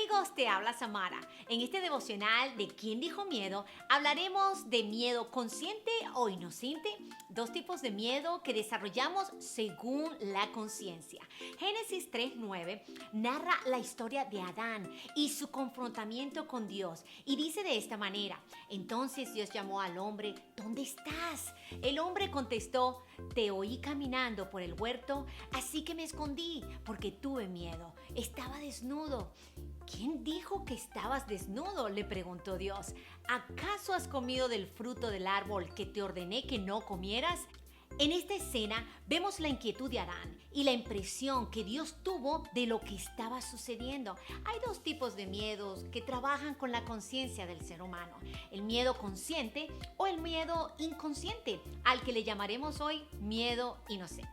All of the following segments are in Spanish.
amigos, te habla Samara. En este devocional de ¿Quién dijo miedo? Hablaremos de miedo consciente o inocente, dos tipos de miedo que desarrollamos según la conciencia. Génesis 3:9 narra la historia de Adán y su confrontamiento con Dios y dice de esta manera: entonces Dios llamó al hombre, ¿dónde estás? El hombre contestó, te oí caminando por el huerto, así que me escondí porque tuve miedo. Estaba desnudo. ¿Quién dijo que estabas desnudo?, le preguntó Dios. ¿Acaso has comido del fruto del árbol que te ordené que no comieras? En esta escena vemos la inquietud de Adán y la impresión que Dios tuvo de lo que estaba sucediendo. Hay dos tipos de miedos que trabajan con la conciencia del ser humano: el miedo consciente o el miedo inconsciente, al que le llamaremos hoy miedo inocente.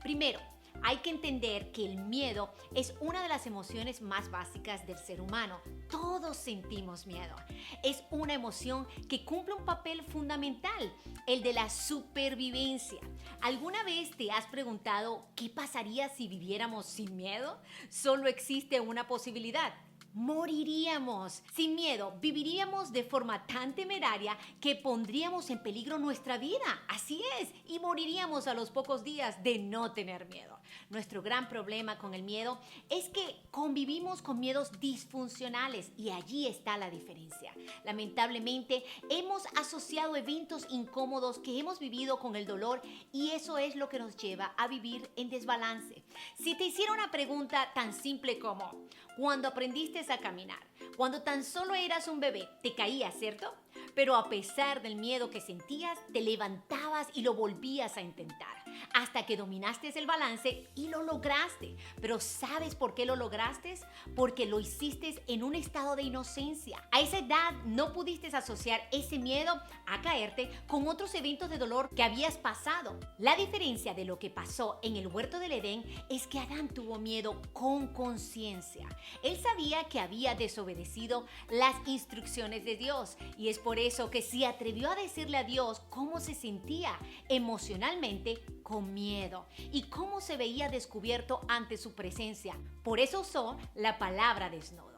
Primero, hay que entender que el miedo es una de las emociones más básicas del ser humano. Todos sentimos miedo. Es una emoción que cumple un papel fundamental, el de la supervivencia. ¿Alguna vez te has preguntado qué pasaría si viviéramos sin miedo? Solo existe una posibilidad: moriríamos. Sin miedo, viviríamos de forma tan temeraria que pondríamos en peligro nuestra vida. Así es, y moriríamos a los pocos días de no tener miedo. Nuestro gran problema con el miedo es que convivimos con miedos disfuncionales y allí está la diferencia. Lamentablemente, hemos asociado eventos incómodos que hemos vivido con el dolor y eso es lo que nos lleva a vivir en desbalance. Si te hiciera una pregunta tan simple como: ¿cuándo aprendiste a caminar? Cuando tan solo eras un bebé, te caías, ¿cierto? Pero a pesar del miedo que sentías, te levantabas y lo volvías a intentar, hasta que dominaste el balance y lo lograste. Pero ¿sabes por qué lo lograste? Porque lo hiciste en un estado de inocencia. A esa edad no pudiste asociar ese miedo a caerte con otros eventos de dolor que habías pasado. La diferencia de lo que pasó en el huerto del Edén es que Adán tuvo miedo con conciencia. Él sabía que había desobedecido las instrucciones de Dios y es por eso que se atrevió a decirle a Dios cómo se sentía emocionalmente con miedo y cómo se veía descubierto ante su presencia. Por eso usó la palabra desnudo.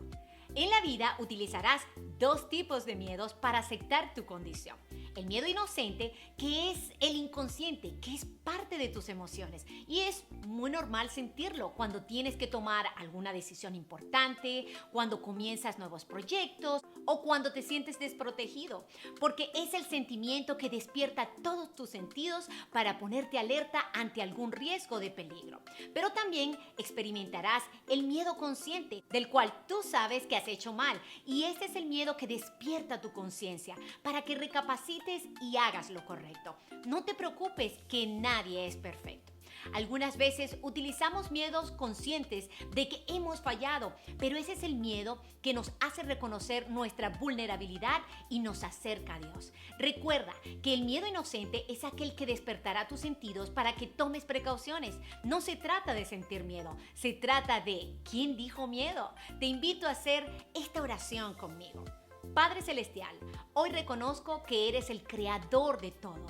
En la vida utilizarás dos tipos de miedos para aceptar tu condición: el miedo inocente, que es el inconsciente, que es parte de tus emociones y es muy normal sentirlo cuando tienes que tomar alguna decisión importante, cuando comienzas nuevos proyectos o cuando te sientes desprotegido, porque es el sentimiento que despierta todos tus sentidos para ponerte alerta ante algún riesgo de peligro. Pero también experimentarás el miedo consciente, del cual tú sabes que has hecho mal, y este es el miedo que despierta tu conciencia para que recapacites y hagas lo correcto. No te preocupes, que nadie es perfecto. Algunas veces utilizamos miedos conscientes de que hemos fallado, pero ese es el miedo que nos hace reconocer nuestra vulnerabilidad y nos acerca a Dios. Recuerda que el miedo inocente es aquel que despertará tus sentidos para que tomes precauciones. No se trata de sentir miedo, se trata de ¿quién dijo miedo? Te invito a hacer esta oración conmigo. Padre Celestial, hoy reconozco que eres el creador de todo.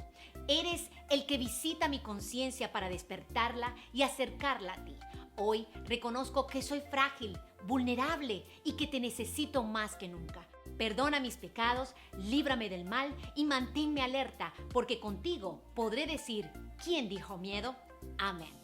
Eres el que visita mi conciencia para despertarla y acercarla a ti. Hoy reconozco que soy frágil, vulnerable y que te necesito más que nunca. Perdona mis pecados, líbrame del mal y manténme alerta, porque contigo podré decir: ¿quién dijo miedo? Amén.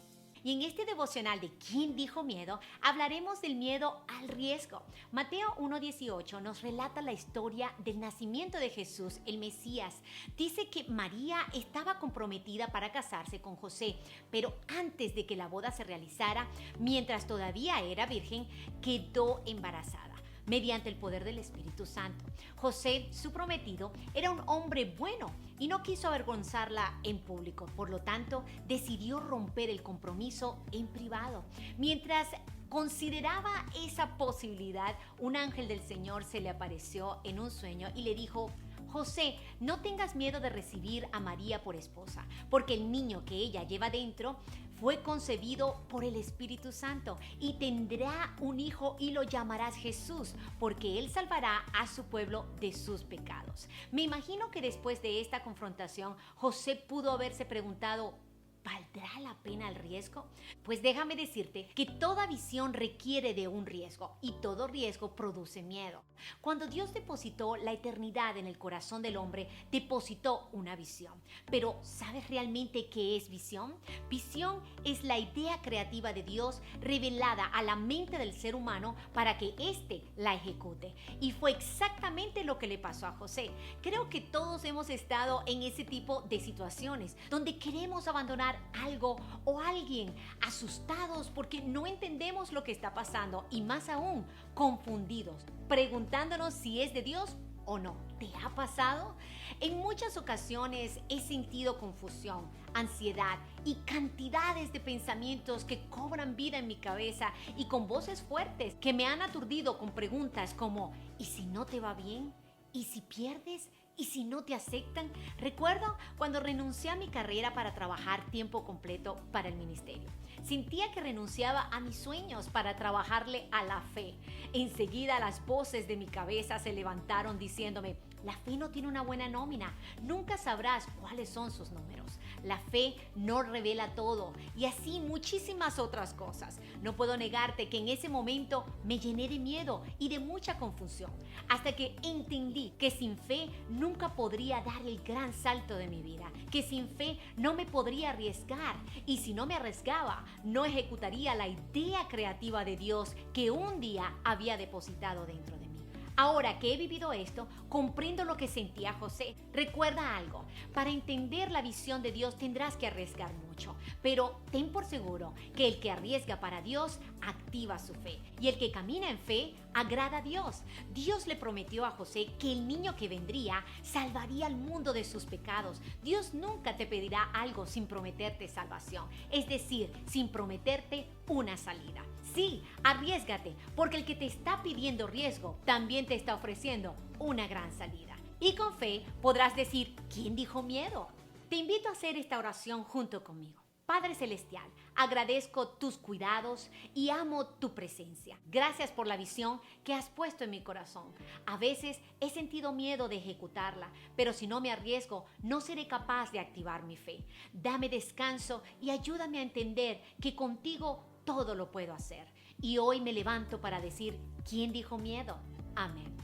Y en este devocional de ¿quién dijo miedo? Hablaremos del miedo al riesgo. Mateo 1:18 nos relata la historia del nacimiento de Jesús, el Mesías. Dice que María estaba comprometida para casarse con José, pero antes de que la boda se realizara, mientras todavía era virgen, quedó embarazada mediante el poder del Espíritu Santo. José, su prometido, era un hombre bueno y no quiso avergonzarla en público. Por lo tanto, decidió romper el compromiso en privado. Mientras consideraba esa posibilidad, un ángel del Señor se le apareció en un sueño y le dijo: José, no tengas miedo de recibir a María por esposa, porque el niño que ella lleva dentro fue concebido por el Espíritu Santo y tendrá un hijo y lo llamarás Jesús, porque él salvará a su pueblo de sus pecados. Me imagino que después de esta confrontación, José pudo haberse preguntado: ¿valdrá la pena el riesgo? Pues déjame decirte que toda visión requiere de un riesgo y todo riesgo produce miedo. Cuando Dios depositó la eternidad en el corazón del hombre, depositó una visión. Pero ¿sabes realmente qué es visión? Visión es la idea creativa de Dios revelada a la mente del ser humano para que éste la ejecute. Y fue exactamente lo que le pasó a José. Creo que todos hemos estado en ese tipo de situaciones donde queremos abandonar algo o alguien, asustados porque no entendemos lo que está pasando y más aún confundidos, preguntándonos si es de Dios o no. ¿Te ha pasado? En muchas ocasiones he sentido confusión, ansiedad y cantidades de pensamientos que cobran vida en mi cabeza y con voces fuertes que me han aturdido con preguntas como ¿y si no te va bien? ¿Y si pierdes? ¿Y si no te aceptan? Recuerdo cuando renuncié a mi carrera para trabajar tiempo completo para el ministerio. Sentía que renunciaba a mis sueños para trabajarle a la fe. Enseguida las voces de mi cabeza se levantaron diciéndome, la fe no tiene una buena nómina, nunca sabrás cuáles son sus números. La fe no revela todo y así muchísimas otras cosas. No puedo negarte que en ese momento me llené de miedo y de mucha confusión, hasta que entendí que sin fe nunca podría dar el gran salto de mi vida, que sin fe no me podría arriesgar y si no me arriesgaba, no ejecutaría la idea creativa de Dios que un día había depositado dentro de mí. Ahora que he vivido esto, comprendo lo que sentía José. Recuerda algo, para entender la visión de Dios tendrás que arriesgar mucho, pero ten por seguro que el que arriesga para Dios activa su fe y el que camina en fe agrada a Dios. Dios le prometió a José que el niño que vendría salvaría al mundo de sus pecados. Dios nunca te pedirá algo sin prometerte salvación, es decir, sin prometerte una salida. Sí, arriésgate, porque el que te está pidiendo riesgo también te está ofreciendo una gran salida. Y con fe podrás decir, ¿quién dijo miedo? Te invito a hacer esta oración junto conmigo. Padre Celestial, agradezco tus cuidados y amo tu presencia. Gracias por la visión que has puesto en mi corazón. A veces he sentido miedo de ejecutarla, pero si no me arriesgo, no seré capaz de activar mi fe. Dame descanso y ayúdame a entender que contigo todo lo puedo hacer. Y hoy me levanto para decir, ¿quién dijo miedo? Amén.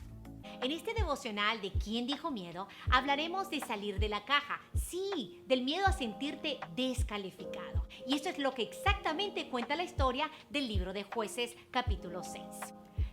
En este devocional de ¿Quién dijo miedo? Hablaremos de salir de la caja. Sí, del miedo a sentirte descalificado. Y eso es lo que exactamente cuenta la historia del libro de Jueces, capítulo 6.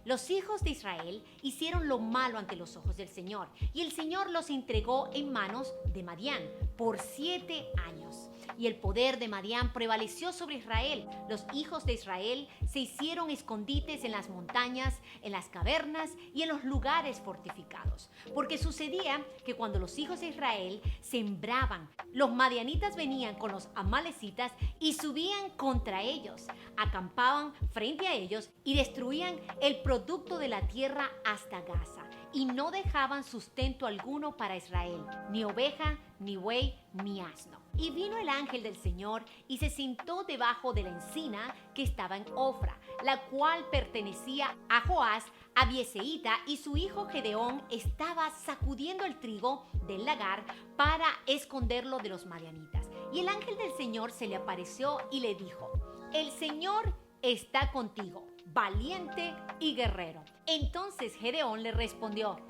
Los hijos de Israel hicieron lo malo ante los ojos del Señor, y el Señor los entregó en manos de Madián por 7 años. Y el poder de Madián prevaleció sobre Israel. Los hijos de Israel se hicieron escondites en las montañas, en las cavernas y en los lugares fortificados. Porque sucedía que cuando los hijos de Israel sembraban, los madianitas venían con los amalecitas y subían contra ellos, acampaban frente a ellos y destruían el producto de la tierra hasta Gaza. Y no dejaban sustento alguno para Israel, ni oveja, ni buey, ni asno. Y vino el ángel del Señor y se sentó debajo de la encina que estaba en Ofra, la cual pertenecía a Joás, Abieseíta, y su hijo Gedeón estaba sacudiendo el trigo del lagar para esconderlo de los madianitas. Y el ángel del Señor se le apareció y le dijo, el Señor está contigo, valiente y guerrero. Entonces Gedeón le respondió,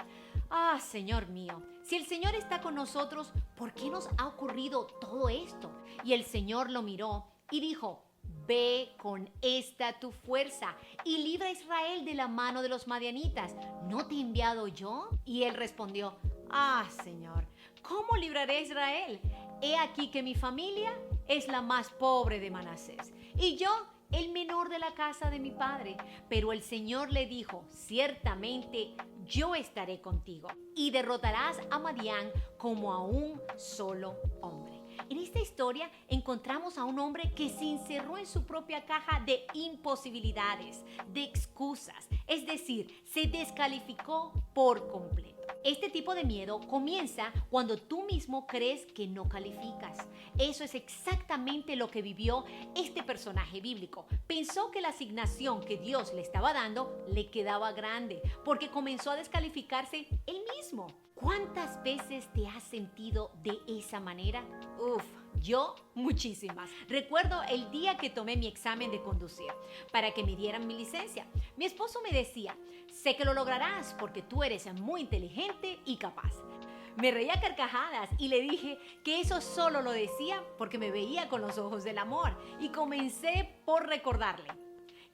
Señor mío, si el Señor está con nosotros, ¿por qué nos ha ocurrido todo esto? Y el Señor lo miró y dijo, ve con esta tu fuerza y libra a Israel de la mano de los madianitas. ¿No te he enviado yo? Y él respondió, Señor, ¿cómo libraré a Israel? He aquí que mi familia es la más pobre de Manasés y yo el menor de la casa de mi padre. Pero el Señor le dijo, ciertamente yo estaré contigo y derrotarás a Madián como a un solo hombre. En esta historia encontramos a un hombre que se encerró en su propia caja de imposibilidades, de excusas, es decir, se descalificó por completo. Este tipo de miedo comienza cuando tú mismo crees que no calificas. Eso es exactamente lo que vivió este personaje bíblico. Pensó que la asignación que Dios le estaba dando le quedaba grande, porque comenzó a descalificarse él mismo. ¿Cuántas veces te has sentido de esa manera? Yo, muchísimas. Recuerdo el día que tomé mi examen de conducir para que me dieran mi licencia. Mi esposo me decía, sé que lo lograrás porque tú eres muy inteligente y capaz. Me reía a carcajadas y le dije que eso solo lo decía porque me veía con los ojos del amor y comencé por recordarle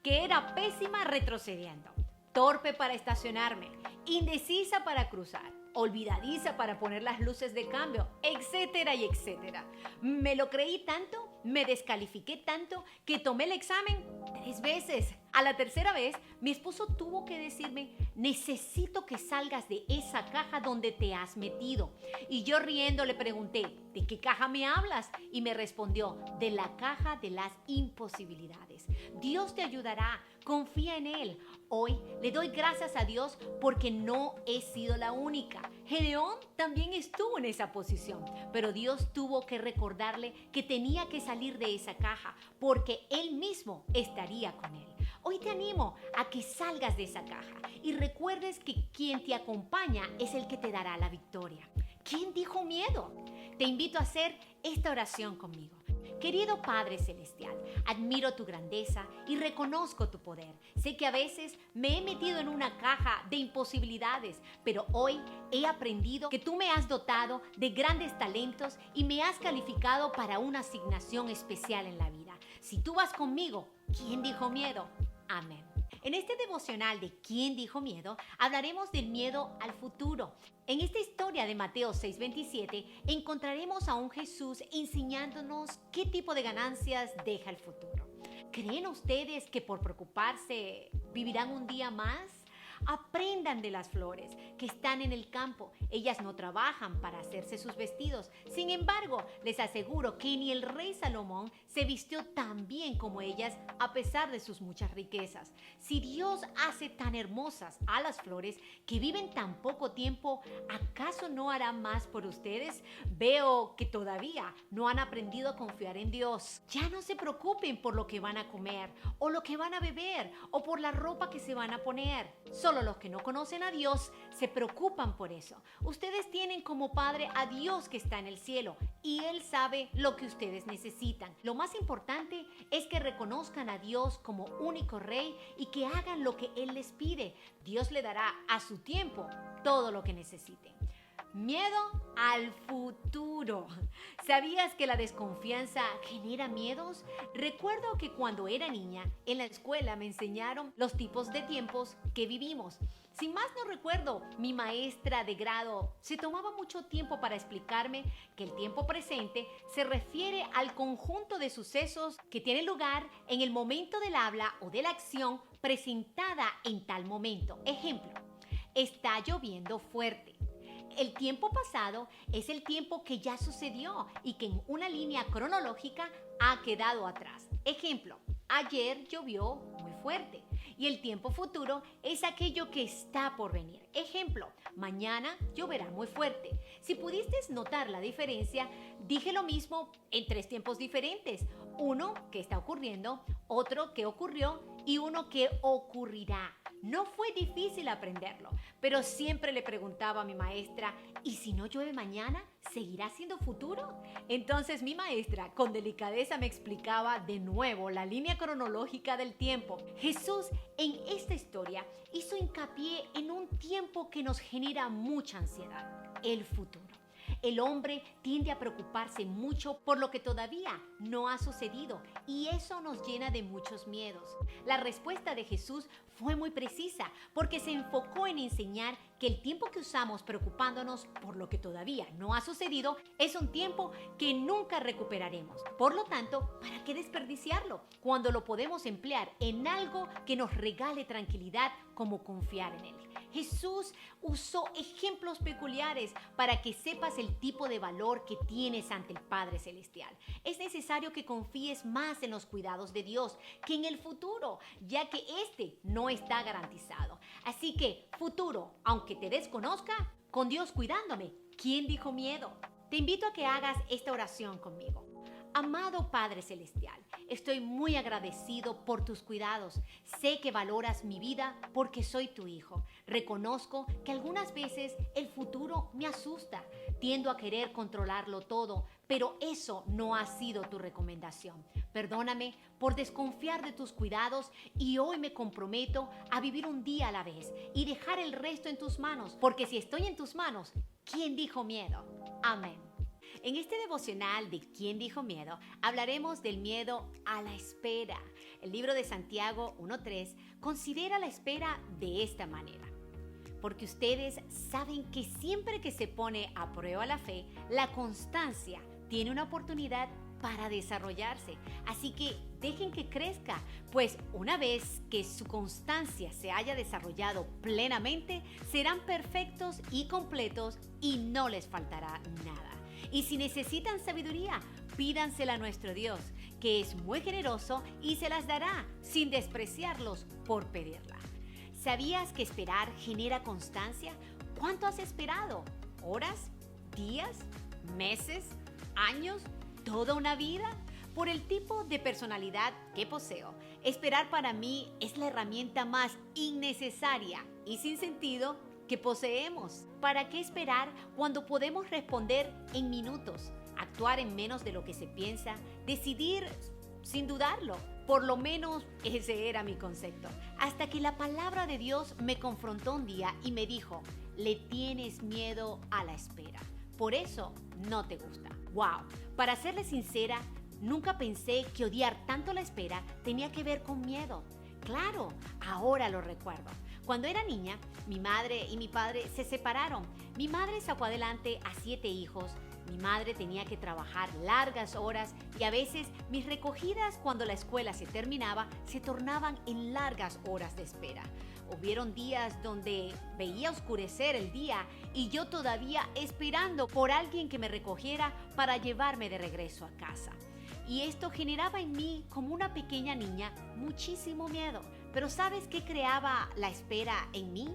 que era pésima retrocediendo, torpe para estacionarme, indecisa para cruzar, olvidadiza para poner las luces de cambio, etcétera y etcétera. Me lo creí tanto, me descalifiqué tanto que tomé el examen 3 veces. A la tercera vez, mi esposo tuvo que decirme, necesito que salgas de esa caja donde te has metido. Y yo riendo le pregunté, ¿de qué caja me hablas? Y me respondió, de la caja de las imposibilidades. Dios te ayudará, confía en Él. Hoy le doy gracias a Dios porque no he sido la única. Gedeón también estuvo en esa posición, pero Dios tuvo que recordarle que tenía que salir de esa caja porque Él mismo estaría con él. Hoy te animo a que salgas de esa caja y recuerdes que quien te acompaña es el que te dará la victoria. ¿Quién dijo miedo? Te invito a hacer esta oración conmigo. Querido Padre Celestial, admiro tu grandeza y reconozco tu poder. Sé que a veces me he metido en una caja de imposibilidades, pero hoy he aprendido que tú me has dotado de grandes talentos y me has calificado para una asignación especial en la vida. Si tú vas conmigo, ¿quién dijo miedo? Amén. En este devocional de ¿Quién dijo miedo? Hablaremos del miedo al futuro. En esta historia de Mateo 6:27 encontraremos a un Jesús enseñándonos qué tipo de ganancias deja el futuro. ¿Creen ustedes que por preocuparse vivirán un día más? Aprendan de las flores que están en el campo. Ellas no trabajan para hacerse sus vestidos. Sin embargo, les aseguro que ni el rey Salomón se vistió tan bien como ellas a pesar de sus muchas riquezas. Si Dios hace tan hermosas a las flores que viven tan poco tiempo, ¿acaso no hará más por ustedes? Veo que todavía no han aprendido a confiar en Dios. Ya no se preocupen por lo que van a comer o lo que van a beber o por la ropa que se van a poner. Solo los que no conocen a Dios se preocupan por eso. Ustedes tienen como Padre a Dios que está en el cielo y Él sabe lo que ustedes necesitan. Lo más importante es que reconozcan a Dios como único Rey y que hagan lo que Él les pide. Dios le dará a su tiempo todo lo que necesiten. Miedo al futuro. ¿Sabías que la desconfianza genera miedos? Recuerdo que cuando era niña, en la escuela me enseñaron los tipos de tiempos que vivimos. Sin más no recuerdo, mi maestra de grado se tomaba mucho tiempo para explicarme que el tiempo presente se refiere al conjunto de sucesos que tienen lugar en el momento del habla o de la acción presentada en tal momento. Ejemplo, está lloviendo fuerte. El tiempo pasado es el tiempo que ya sucedió y que en una línea cronológica ha quedado atrás. Ejemplo, ayer llovió muy fuerte y el tiempo futuro es aquello que está por venir. Ejemplo, mañana lloverá muy fuerte. Si pudiste notar la diferencia, dije lo mismo en 3 tiempos diferentes. Uno que está ocurriendo, otro que ocurrió y uno que ocurrirá. No fue difícil aprenderlo, pero siempre le preguntaba a mi maestra, ¿y si no llueve mañana, seguirá siendo futuro? Entonces mi maestra con delicadeza me explicaba de nuevo la línea cronológica del tiempo. Jesús en esta historia hizo hincapié en un tiempo que nos genera mucha ansiedad, el futuro. El hombre tiende a preocuparse mucho por lo que todavía no ha sucedido y eso nos llena de muchos miedos. La respuesta de Jesús fue muy precisa porque se enfocó en enseñar que el tiempo que usamos preocupándonos por lo que todavía no ha sucedido es un tiempo que nunca recuperaremos. Por lo tanto, ¿para qué desperdiciarlo cuando lo podemos emplear en algo que nos regale tranquilidad como confiar en Él? Jesús usó ejemplos peculiares para que sepas el tipo de valor que tienes ante el Padre Celestial. Es necesario que confíes más en los cuidados de Dios que en el futuro, ya que este no está garantizado. Así que, futuro, aunque te desconozca, con Dios cuidándome, ¿quién dijo miedo? Te invito a que hagas esta oración conmigo. Amado Padre Celestial, estoy muy agradecido por tus cuidados. Sé que valoras mi vida porque soy tu hijo. Reconozco que algunas veces el futuro me asusta. Tiendo a querer controlarlo todo, pero eso no ha sido tu recomendación. Perdóname por desconfiar de tus cuidados y hoy me comprometo a vivir un día a la vez y dejar el resto en tus manos, porque si estoy en tus manos, ¿quién dijo miedo? Amén. En este devocional de ¿Quién dijo miedo? Hablaremos del miedo a la espera. El libro de Santiago 1:3 considera la espera de esta manera. Porque ustedes saben que siempre que se pone a prueba la fe, la constancia tiene una oportunidad para desarrollarse. Así que dejen que crezca, pues una vez que su constancia se haya desarrollado plenamente, serán perfectos y completos y no les faltará nada. Y si necesitan sabiduría, pídansela a nuestro Dios, que es muy generoso y se las dará sin despreciarlos por pedirla. ¿Sabías que esperar genera constancia? ¿Cuánto has esperado? ¿Horas? ¿Días? ¿Meses? ¿Años? ¿Toda una vida? Por el tipo de personalidad que poseo, esperar para mí es la herramienta más innecesaria y sin sentido que poseemos. ¿Para qué esperar cuando podemos responder en minutos, actuar en menos de lo que se piensa, decidir sin dudarlo? Por lo menos ese era mi concepto. Hasta que la palabra de Dios me confrontó un día y me dijo, le tienes miedo a la espera. Por eso no te gusta. ¡Wow! Para serle sincera, nunca pensé que odiar tanto la espera tenía que ver con miedo. Claro, ahora lo recuerdo. Cuando era niña, mi madre y mi padre se separaron. Mi madre sacó adelante a 7 hijos. Mi madre tenía que trabajar largas horas y a veces mis recogidas cuando la escuela se terminaba se tornaban en largas horas de espera. Hubieron días donde veía oscurecer el día y yo todavía esperando por alguien que me recogiera para llevarme de regreso a casa. Y esto generaba en mí, como una pequeña niña, muchísimo miedo. Pero ¿sabes qué creaba la espera en mí?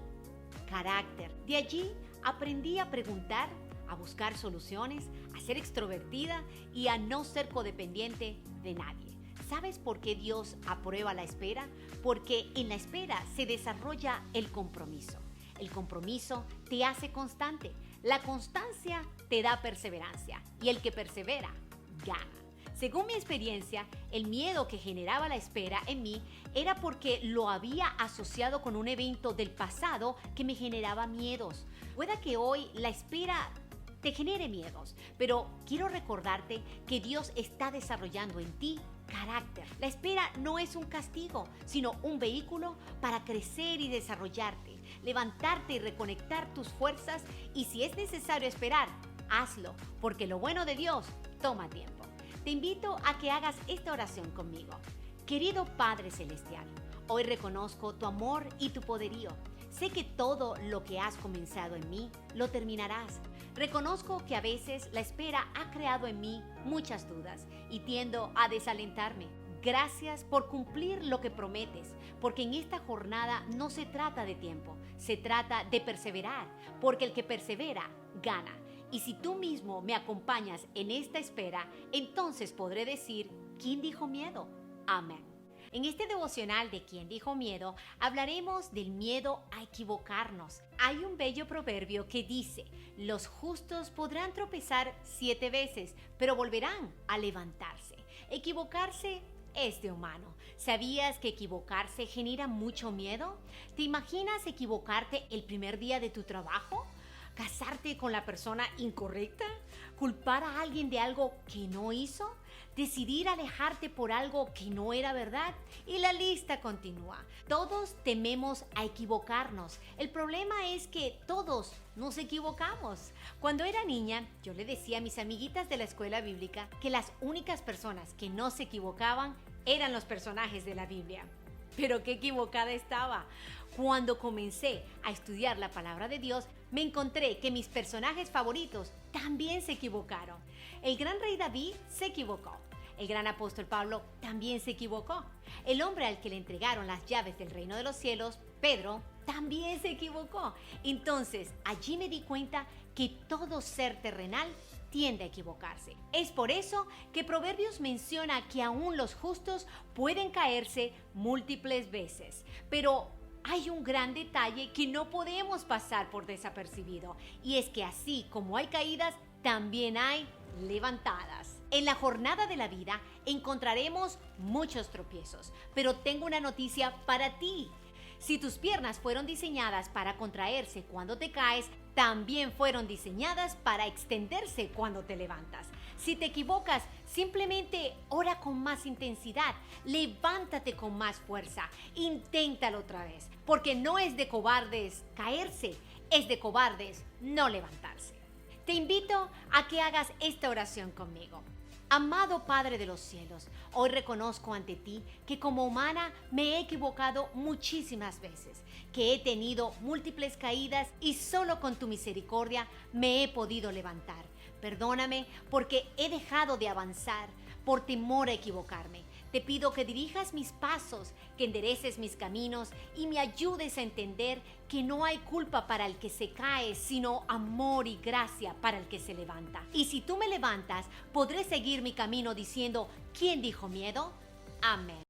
Carácter. De allí aprendí a preguntar, a buscar soluciones, a ser extrovertida y a no ser codependiente de nadie. ¿Sabes por qué Dios aprueba la espera? Porque en la espera se desarrolla el compromiso. El compromiso te hace constante. La constancia te da perseverancia y el que persevera gana. Según mi experiencia, el miedo que generaba la espera en mí era porque lo había asociado con un evento del pasado que me generaba miedos. Puede que hoy la espera te genere miedos, pero quiero recordarte que Dios está desarrollando en ti carácter. La espera no es un castigo, sino un vehículo para crecer y desarrollarte, levantarte y reconectar tus fuerzas, y si es necesario esperar, hazlo, porque lo bueno de Dios toma tiempo. Te invito a que hagas esta oración conmigo. Querido Padre Celestial, hoy reconozco tu amor y tu poderío. Sé que todo lo que has comenzado en mí lo terminarás. Reconozco que a veces la espera ha creado en mí muchas dudas y tiendo a desalentarme. Gracias por cumplir lo que prometes, porque en esta jornada no se trata de tiempo, se trata de perseverar, porque el que persevera gana. Y si tú mismo me acompañas en esta espera, entonces podré decir, ¿quién dijo miedo? Amén. En este devocional de ¿Quién dijo miedo? Hablaremos del miedo a equivocarnos. Hay un bello proverbio que dice, los justos podrán tropezar 7 veces, pero volverán a levantarse. Equivocarse es de humano. ¿Sabías que equivocarse genera mucho miedo? ¿Te imaginas equivocarte el primer día de tu trabajo? ¿Casarte con la persona incorrecta? ¿Culpar a alguien de algo que no hizo? ¿Decidir alejarte por algo que no era verdad? Y la lista continúa. Todos tememos a equivocarnos. El problema es que todos nos equivocamos. Cuando era niña, yo le decía a mis amiguitas de la escuela bíblica que las únicas personas que no se equivocaban eran los personajes de la Biblia. Pero qué equivocada estaba. Cuando comencé a estudiar la palabra de Dios, me encontré que mis personajes favoritos también se equivocaron. El gran rey David se equivocó. El gran apóstol Pablo también se equivocó. El hombre al que le entregaron las llaves del reino de los cielos, Pedro, también se equivocó. Entonces, allí me di cuenta que todo ser terrenal tiende a equivocarse. Es por eso que Proverbios menciona que aún los justos pueden caerse múltiples veces, pero hay un gran detalle que no podemos pasar por desapercibido, y es que así como hay caídas, también hay levantadas. En la jornada de la vida encontraremos muchos tropiezos, pero tengo una noticia para ti. Si tus piernas fueron diseñadas para contraerse cuando te caes, también fueron diseñadas para extenderse cuando te levantas. Si te equivocas, simplemente ora con más intensidad, levántate con más fuerza, inténtalo otra vez, porque no es de cobardes caerse, es de cobardes no levantarse. Te invito a que hagas esta oración conmigo. Amado Padre de los cielos, hoy reconozco ante ti que como humana me he equivocado muchísimas veces, que he tenido múltiples caídas y solo con tu misericordia me he podido levantar. Perdóname porque he dejado de avanzar por temor a equivocarme. Te pido que dirijas mis pasos, que endereces mis caminos y me ayudes a entender que no hay culpa para el que se cae, sino amor y gracia para el que se levanta. Y si tú me levantas, podré seguir mi camino diciendo, ¿quién dijo miedo? Amén.